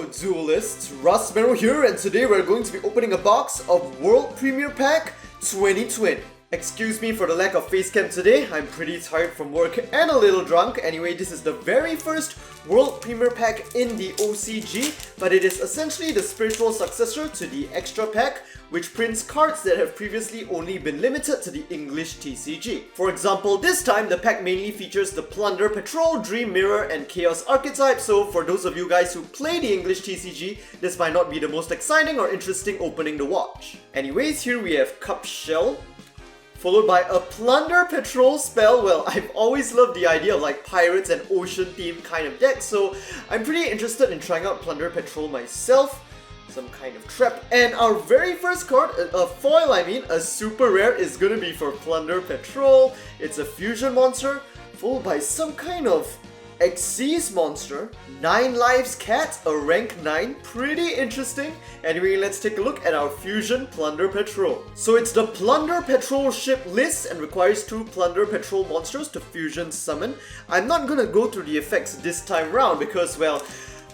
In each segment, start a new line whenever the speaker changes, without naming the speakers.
Hello duelists, Russ Merrill here, and today we're going to be opening a box of World Premier Pack 2020. Excuse me for the lack of face cam today, I'm pretty tired from work and a little drunk. Anyway, this is the very first World Premier Pack in the OCG, but it is essentially the spiritual successor to the Extra Pack, which prints cards that have previously only been limited to the English TCG. For example, this time the pack mainly features the Plunder Patroll, Dream Mirror, and Chaos archetype, so for those of you guys who play the English TCG, this might not be the most exciting or interesting opening to watch. Anyways, here we have Cup Shell, followed by a Plunder Patrol spell. Well, I've always loved the idea of like pirates and ocean themed kind of deck, so I'm pretty interested in trying out Plunder Patrol myself. Some kind of trap. And our very first card, a foil a super rare, is gonna be for Plunder Patrol. It's a fusion monster, followed by some kind of Xyz monster, 9 lives cat, a rank 9, pretty interesting. Anyway, let's take a look at our fusion Plunder Patrol. So it's the Plunder Patrol ship list and requires 2 Plunder Patrol monsters to fusion summon. I'm not gonna go through the effects this time round because, well,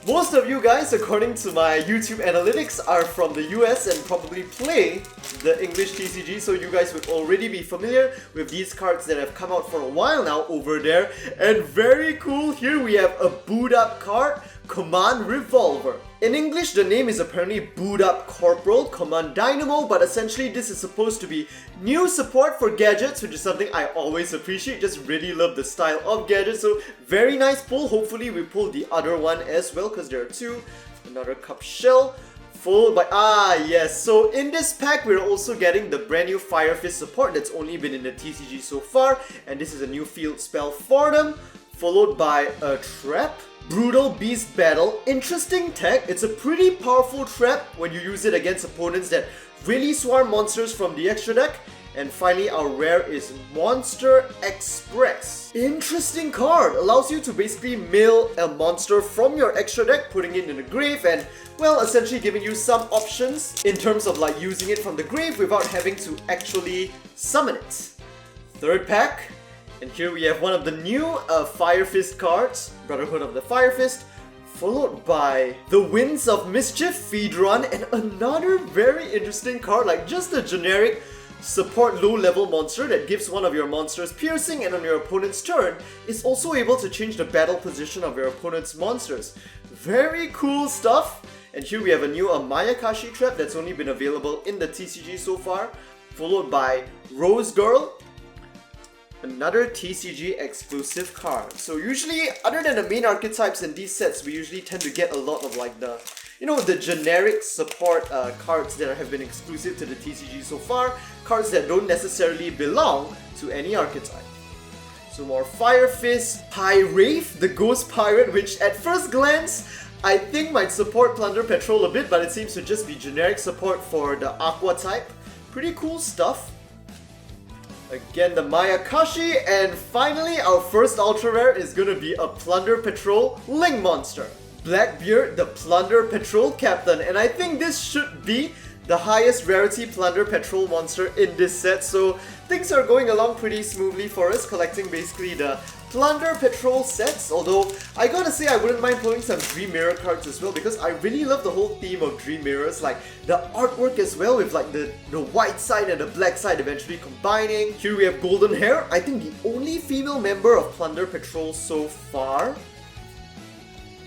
most of you guys, according to my YouTube analytics, are from the US and probably play the English TCG, so you guys would already be familiar with these cards that have come out for a while now over there. And very cool, here we have a boot up card, Command Revolver. In English, the name is apparently Boot Up Corporal, Command Dynamo, but essentially this is supposed to be new support for gadgets, which is something I always appreciate. Just really love the style of gadgets, so very nice pull. Hopefully we pull the other one as well, because there are 2. Another Cup Shell, followed by, yes, so in this pack we're also getting the brand new Fire Fist support that's only been in the TCG so far, and this is a new field spell for them, followed by a trap. Brutal Beast Battle, interesting tech. It's a pretty powerful trap when you use it against opponents that really swarm monsters from the extra deck. And finally, our rare is Monster Express. Interesting card, allows you to basically mill a monster from your extra deck, putting it in the grave, and well, essentially giving you some options in terms of like using it from the grave without having to actually summon it. Third pack. And here we have one of the new Fire Fist cards, Brotherhood of the Fire Fist, followed by the Winds of Mischief, Feedron, and another very interesting card, like just a generic support low-level monster that gives one of your monsters piercing, and on your opponent's turn is also able to change the battle position of your opponent's monsters. Very cool stuff. And here we have a new Mayakashi trap that's only been available in the TCG so far, followed by Rose Girl, another TCG exclusive card. So usually, other than the main archetypes in these sets, we usually tend to get a lot of like the, the generic support cards that have been exclusive to the TCG so far, cards that don't necessarily belong to any archetype. So more Fire Fist, Wraith, the Ghost Pirate, which at first glance, I think might support Plunder Patrol a bit, but it seems to just be generic support for the Aqua type. Pretty cool stuff. Again, the Mayakashi, and finally our first ultra rare is gonna be a Plunder Patrol Link Monster. Blackbeard, the Plunder Patrol Captain, and I think this should be the highest rarity Plunder Patrol monster in this set, so things are going along pretty smoothly for us, collecting basically the Plunder Patrol sets, although I gotta say I wouldn't mind pulling some Dream Mirror cards as well, because I really love the whole theme of Dream Mirrors, like the artwork as well, with like the white side and the black side eventually combining. Here we have Golden Hair, I think the only female member of Plunder Patrol so far.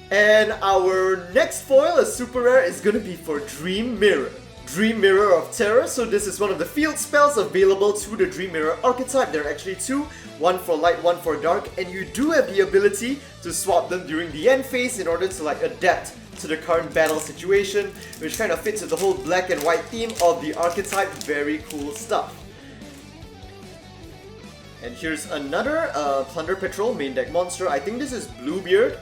And our next foil, a super rare, is gonna be for Dream Mirror. Dream Mirror of Terror, so this is one of the field spells available to the Dream Mirror archetype. There are actually 2, one for light, one for dark, and you do have the ability to swap them during the end phase in order to like adapt to the current battle situation, which kind of fits with the whole black and white theme of the archetype. Very cool stuff. And here's another Plunder Patrol main deck monster. I think this is Bluebeard.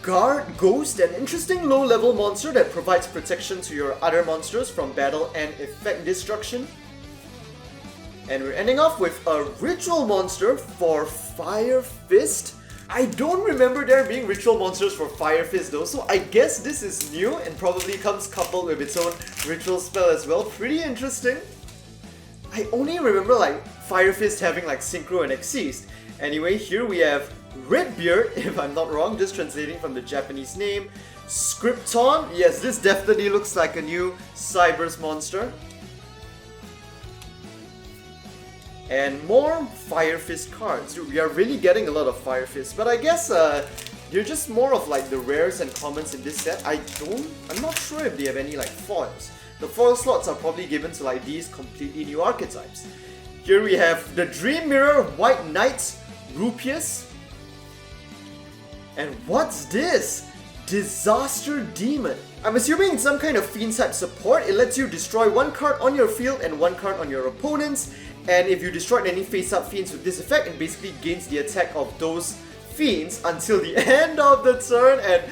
Guard Ghost, an interesting low-level monster that provides protection to your other monsters from battle and effect destruction. And we're ending off with a Ritual monster for Fire Fist. I don't remember there being Ritual monsters for Fire Fist though, so I guess this is new and probably comes coupled with its own Ritual spell as well. Pretty interesting. I only remember like Fire Fist having like Synchro and Xyz. Anyway, here we have Redbeard, if I'm not wrong, just translating from the Japanese name, Scripton. Yes, this definitely looks like a new Cyber's monster. And more Fire Fist cards. Dude, we are really getting a lot of Fire Fist, but I guess they're just more of like the rares and commons in this set. I'm not sure if they have any like foils. The foil slots are probably given to like these completely new archetypes. Here we have the Dream Mirror White Knight Rupius. And what's this? Disaster Demon. I'm assuming it's some kind of fiend type support. It lets you destroy one card on your field and one card on your opponent's. And if you destroy any face-up fiends with this effect, it basically gains the attack of those fiends until the end of the turn. And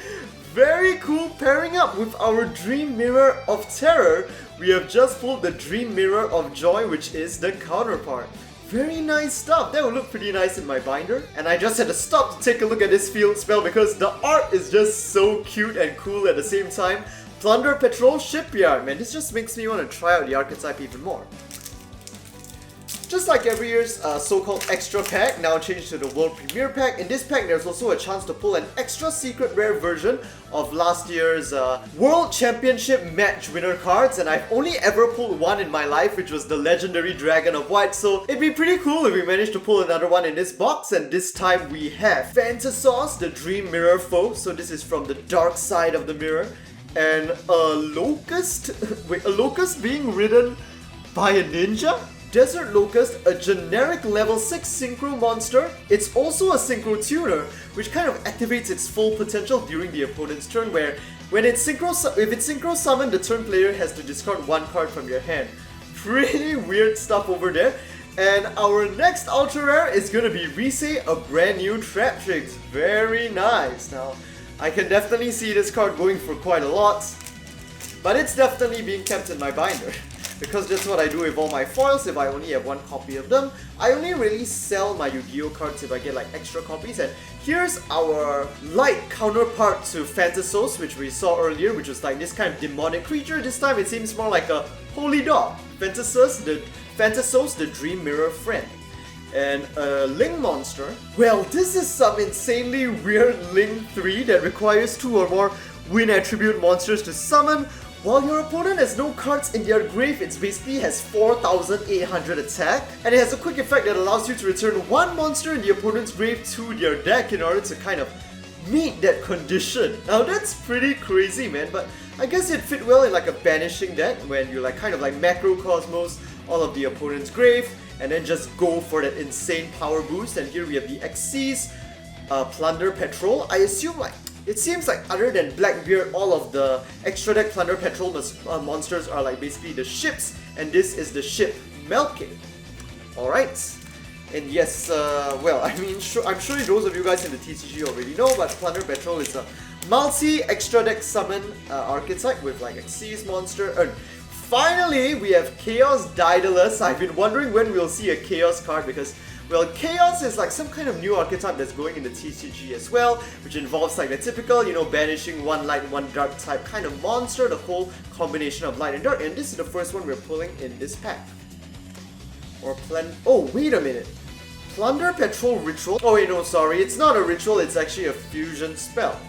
very cool, pairing up with our Dream Mirror of Terror, we have just pulled the Dream Mirror of Joy, which is the counterpart. Very nice stuff. That would look pretty nice in my binder. And I just had to stop to take a look at this field spell because the art is just so cute and cool at the same time. Plunder Patroll Shipyard. Man, this just makes me want to try out the archetype even more. Just like every year's so-called extra pack, now changed to the World Premier pack. In this pack, there's also a chance to pull an extra secret rare version of last year's World Championship match winner cards, and I've only ever pulled one in my life, which was the legendary Dragon of White, so it'd be pretty cool if we managed to pull another one in this box. And this time we have Phantasaurus, the Dream Mirror foe, so this is from the dark side of the mirror, and a Locust, wait, a Locust being ridden by a ninja? Desert Locust, a generic level 6 synchro monster. It's also a synchro tuner, which kind of activates its full potential during the opponent's turn, where when it's if it's synchro summoned, the turn player has to discard one card from your hand. Pretty weird stuff over there. And our next ultra rare is gonna be Rise, a brand new Traptrix. Very nice. Now, I can definitely see this card going for quite a lot, but it's definitely being kept in my binder. Because that's what I do with all my foils. If I only have one copy of them, I only really sell my Yu-Gi-Oh cards if I get like extra copies. And here's our light counterpart to Phantasaurus, which we saw earlier, which was like this kind of demonic creature. This time it seems more like a holy dog. Phantasaurus, the Dream Mirror friend. And a Ling monster. Well, this is some insanely weird Ling 3 that requires 2 or more win attribute monsters to summon. While your opponent has no cards in their grave, it basically has 4,800 attack, and it has a quick effect that allows you to return one monster in the opponent's grave to their deck in order to kind of meet that condition. Now that's pretty crazy, man, but I guess it fit well in like a banishing deck when you like kind of like macrocosmos all of the opponent's grave and then just go for that insane power boost. And here we have the Xyz Plunder Patrol. I assume like it seems like other than Blackbeard, all of the extra deck Plunder Patrol monsters are like basically the ships, and this is the ship Melking. Alright. And yes, well, I mean, I'm sure those of you guys in the TCG already know, but Plunder Patrol is a multi-extra deck summon archetype with like Xyz monster. Finally, we have Chaos Daedalus. I've been wondering when we'll see a Chaos card because, well, Chaos is like some kind of new archetype that's going in the TCG as well, which involves like the typical, you know, banishing one light, one dark type kind of monster, the whole combination of light and dark, and this is the first one we're pulling in this pack. Oh, wait a minute. Plunder Patrol Ritual? Oh wait, no, sorry, it's not a ritual, it's actually a fusion spell.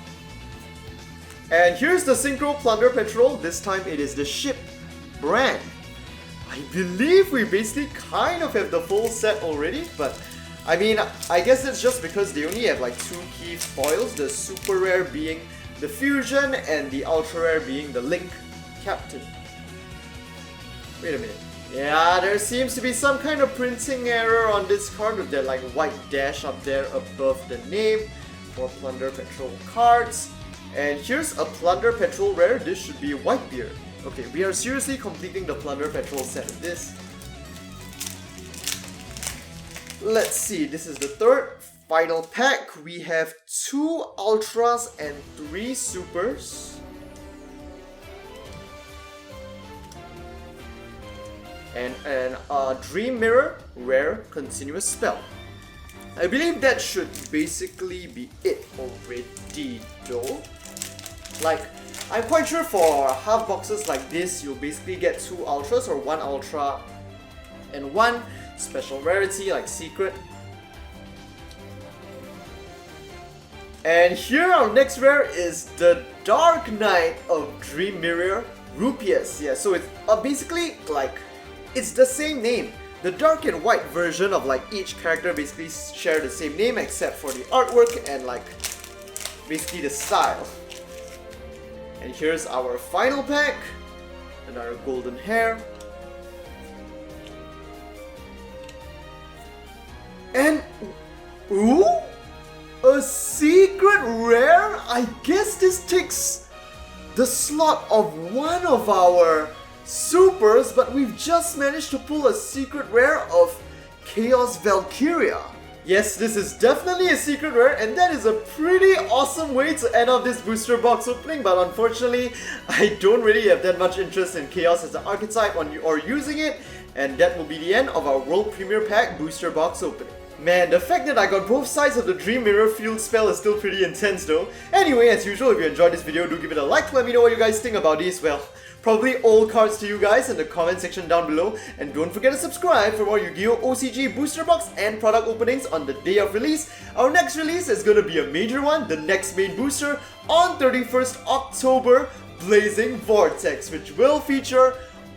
And here's the Synchro Plunder Patrol. This time it is the ship brand. I believe we basically kind of have the full set already, but I mean, I guess it's just because they only have like 2 key foils, the super rare being the fusion and the ultra rare being the Link Captain. Wait a minute. Yeah, there seems to be some kind of printing error on this card with that like white dash up there above the name for Plunder Patrol cards. And here's a Plunder Patrol rare. This should be Whitebeard. Okay, we are seriously completing the Plunder Patrol set of this. Let's see, this is the third final pack. We have 2 Ultras and 3 Supers. And a Dream Mirror rare continuous spell. I believe that should basically be it already though. Like, I'm quite sure for half boxes like this, you'll basically get 2 Ultras or 1 Ultra and 1 special rarity like Secret. And here our next rare is the Dark Knight of Dream Mirror Rupias. Yeah, so it's basically like, it's the same name. The dark and white version of like each character basically share the same name except for the artwork and like basically the style. And here's our final pack. Another golden hair. And ooh, a secret rare? I guess this takes the slot of one of our supers, but we've just managed to pull a secret rare of Chaos Valkyria. Yes, this is definitely a secret rare, and that is a pretty awesome way to end off this booster box opening, but unfortunately, I don't really have that much interest in Chaos as an archetype or using it, and that will be the end of our World Premier Pack booster box opening. Man, the fact that I got both sides of the Dream Mirror field spell is still pretty intense though. Anyway, as usual, if you enjoyed this video, do give it a like, let me know what you guys think about these. Well, probably all cards to you guys in the comment section down below, and don't forget to subscribe for more Yu-Gi-Oh! OCG booster box and product openings on the day of release. Our next release is gonna be a major one, the next main booster on 31st October, Blazing Vortex, which will feature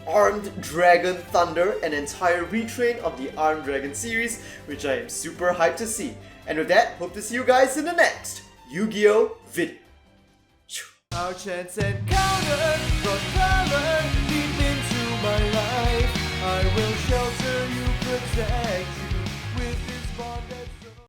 Armed Dragon Thunder, an entire retrain of the Armed Dragon series, which I am super hyped to see. And with that, hope to see you guys in the next Yu-Gi-Oh! Video. Our chance encounter brought power deep into my life. I will shelter you, protect you.